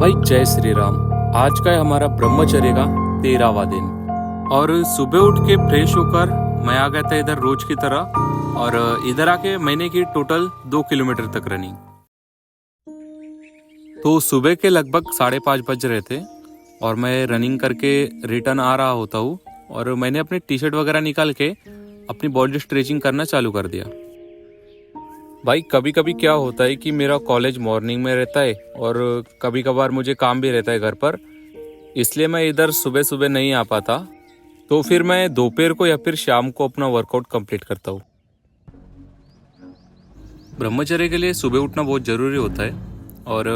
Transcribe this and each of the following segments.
भाई जय श्री राम। आज का है हमारा ब्रह्मचर्य का 13वां दिन और सुबह उठ के फ्रेश होकर मैं आ गया था इधर रोज की तरह। और इधर आके मैंने की टोटल 2 किलोमीटर तक रनिंग। तो सुबह के लगभग 5:30 बज रहे थे और मैं रनिंग करके रिटर्न आ रहा होता हूँ और मैंने अपनी टी शर्ट वगैरह निकाल के अपनी बॉडी स्ट्रेचिंग करना चालू कर दिया। भाई कभी कभी क्या होता है कि मेरा कॉलेज मॉर्निंग में रहता है और कभी कभार मुझे काम भी रहता है घर पर, इसलिए मैं इधर सुबह सुबह नहीं आ पाता। तो फिर मैं दोपहर को या फिर शाम को अपना वर्कआउट कंप्लीट करता हूँ। ब्रह्मचर्य के लिए सुबह उठना बहुत ज़रूरी होता है और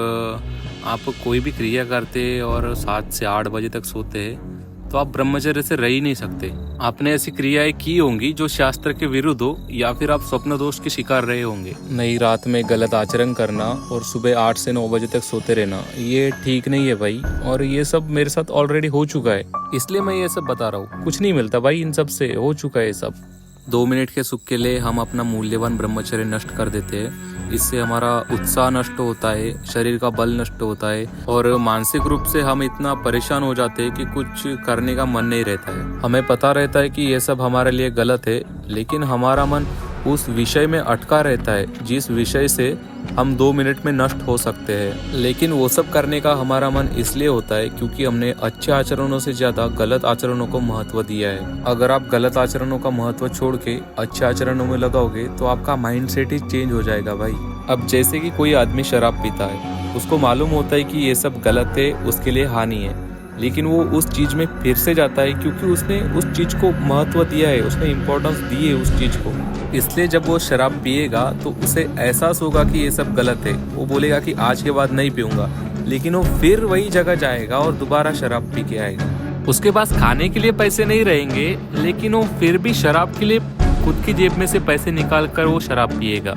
आप कोई भी क्रिया करते और 7 से 8 बजे तक सोते हैं तो आप ब्रह्मचर्य से रह ही नहीं सकते। आपने ऐसी क्रियाएं की होंगी जो शास्त्र के विरुद्ध हो या फिर आप स्वप्न दोष के शिकार रहे होंगे। नई रात में गलत आचरण करना और सुबह 8 से 9 बजे तक सोते रहना ये ठीक नहीं है भाई। और ये सब मेरे साथ ऑलरेडी हो चुका है, इसलिए मैं ये सब बता रहा हूँ। कुछ नहीं मिलता भाई, इन सब से हो चुका है ये सब। 2 मिनट के सुख के लिए हम अपना मूल्यवान ब्रह्मचर्य नष्ट कर देते हैं। इससे हमारा उत्साह नष्ट होता है, शरीर का बल नष्ट होता है और मानसिक रूप से हम इतना परेशान हो जाते हैं कि कुछ करने का मन नहीं रहता है। हमें पता रहता है कि ये सब हमारे लिए गलत है, लेकिन हमारा मन उस विषय में अटका रहता है जिस विषय से हम 2 मिनट में नष्ट हो सकते हैं। लेकिन वो सब करने का हमारा मन इसलिए होता है क्योंकि हमने अच्छे आचरणों से ज्यादा गलत आचरणों को महत्व दिया है। अगर आप गलत आचरणों का महत्व छोड़ के अच्छे आचरणों में लगाओगे तो आपका माइंड सेट ही चेंज हो जाएगा भाई। अब जैसे कि कोई आदमी शराब पीता है, उसको मालूम होता है कि ये सब गलत है, उसके लिए हानि है, लेकिन वो उस चीज में फिर से जाता है क्योंकि उसने उस चीज को महत्व दिया है, उसने इम्पोर्टेंस दी है उस चीज को। इसलिए जब वो शराब पिएगा तो उसे एहसास होगा कि ये सब गलत है। वो बोलेगा कि आज के बाद नहीं पीऊंगा, लेकिन वो फिर वही जगह जाएगा और दोबारा शराब पी के आएगा। उसके पास खाने के लिए पैसे नहीं रहेंगे, लेकिन वो फिर भी शराब के लिए खुद की जेब में से पैसे निकाल कर वो शराब पिएगा।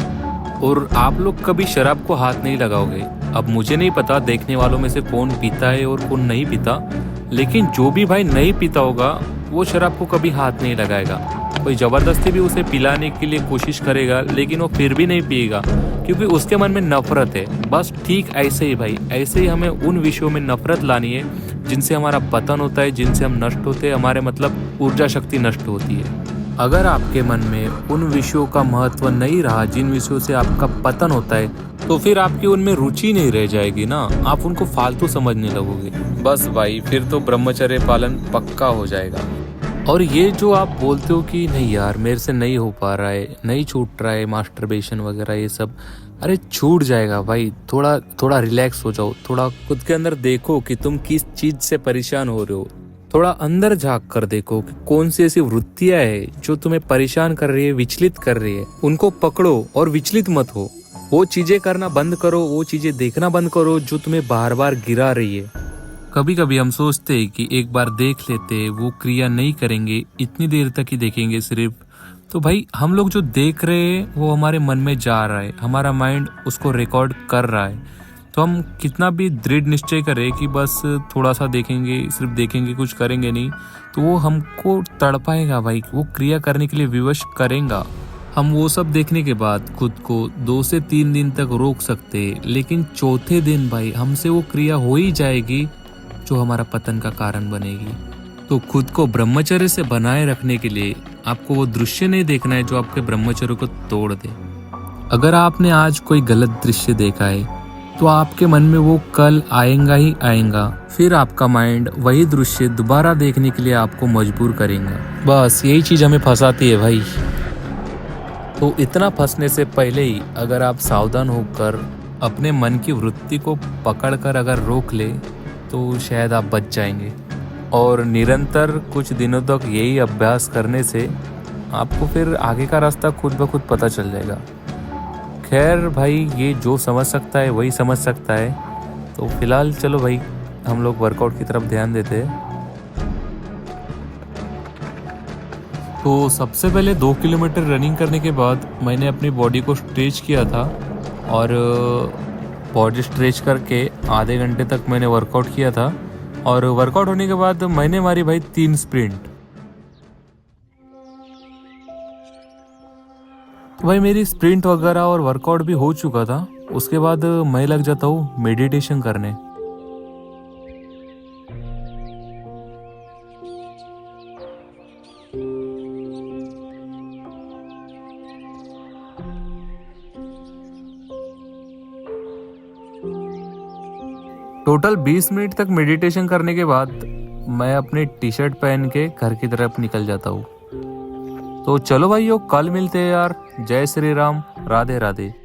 और आप लोग कभी शराब को हाथ नहीं लगाओगे। अब मुझे नहीं पता देखने वालों में से कौन पीता है और कौन नहीं पीता, लेकिन जो भी भाई नहीं पीता होगा वो शराब को कभी हाथ नहीं लगाएगा। कोई जबरदस्ती भी उसे पिलाने के लिए कोशिश करेगा, लेकिन वो फिर भी नहीं पिएगा क्योंकि उसके मन में नफरत है। बस ठीक ऐसे ही भाई, ऐसे ही हमें उन विषयों में नफरत लानी है जिनसे हमारा पतन होता है, जिनसे हम नष्ट होते हैं, हमारे मतलब ऊर्जा शक्ति नष्ट होती है। अगर आपके मन में उन विषयों का महत्व नहीं रहा जिन विषयों से आपका पतन होता है, तो फिर आपकी उनमें रुचि नहीं रह जाएगी ना, आप उनको फालतू समझने लगोगे। बस भाई फिर तो ब्रह्मचर्य पालन पक्का हो जाएगा। और ये जो आप बोलते हो कि नहीं यार मेरे से नहीं हो पा रहा है, नहीं छूट रहा है मास्टरबेशन वगैरह ये सब, अरे छूट जाएगा भाई। थोड़ा थोड़ा रिलैक्स हो जाओ, थोड़ा खुद के अंदर देखो कि तुम किस चीज से परेशान हो रहे हो। थोड़ा अंदर झांक कर देखो कि कौन सी ऐसी वृत्तियां है जो तुम्हें परेशान कर रही है, विचलित कर रही है। उनको पकड़ो और विचलित मत हो। वो चीजें करना बंद करो, वो चीजें देखना बंद करो जो तुम्हें बार बार गिरा रही है। कभी कभी हम सोचते हैं कि एक बार देख लेते, वो क्रिया नहीं करेंगे, इतनी देर तक ही देखेंगे सिर्फ। तो भाई हम लोग जो देख रहे हैं वो हमारे मन में जा रहा है, हमारा माइंड उसको रिकॉर्ड कर रहा है। तो हम कितना भी दृढ़ निश्चय करें कि बस थोड़ा सा देखेंगे, सिर्फ देखेंगे, कुछ करेंगे नहीं, तो वो हमको तड़पाएगा भाई, वो क्रिया करने के लिए विवश करेगा। हम वो सब देखने के बाद खुद को 2 से 3 दिन तक रोक सकते हैं, लेकिन चौथे दिन भाई हमसे वो क्रिया हो ही जाएगी जो हमारा पतन का कारण बनेगी। तो खुद को ब्रह्मचर्य से बनाए रखने के लिए आपको वो दृश्य नहीं देखना है जो आपके ब्रह्मचर्य को तोड़ दे। अगर आपने आज कोई गलत दृश्य देखा है तो आपके मन में वो कल आएगा ही आएगा। फिर आपका माइंड वही दृश्य दोबारा देखने के लिए आपको मजबूर करेगा। बस यही चीज हमें फंसाती है भाई। तो इतना फंसने से पहले ही अगर आप सावधान होकर अपने मन की वृत्ति को पकड़कर अगर रोक ले तो शायद आप बच जाएंगे। और निरंतर कुछ दिनों तक यही अभ्यास करने से आपको फिर आगे का रास्ता खुद ब खुद पता चल जाएगा। खैर भाई ये जो समझ सकता है वही समझ सकता है। तो फिलहाल चलो भाई हम लोग वर्कआउट की तरफ ध्यान देते हैं। तो सबसे पहले 2 किलोमीटर रनिंग करने के बाद मैंने अपनी बॉडी को स्ट्रेच किया था और बॉडी स्ट्रेच करके आधे घंटे तक मैंने वर्कआउट किया था। और वर्कआउट होने के बाद मैंने मारी भाई 3 स्प्रिंट। तो भाई मेरी स्प्रिंट वगैरह और वर्कआउट भी हो चुका था। उसके बाद मैं लग जाता हूँ मेडिटेशन करने। टोटल 20 मिनट तक मेडिटेशन करने के बाद मैं अपनी टी शर्ट पहन के घर की तरफ निकल जाता हूँ। तो चलो भाइयों, कल मिलते हैं यार। जय श्री राम, राधे राधे।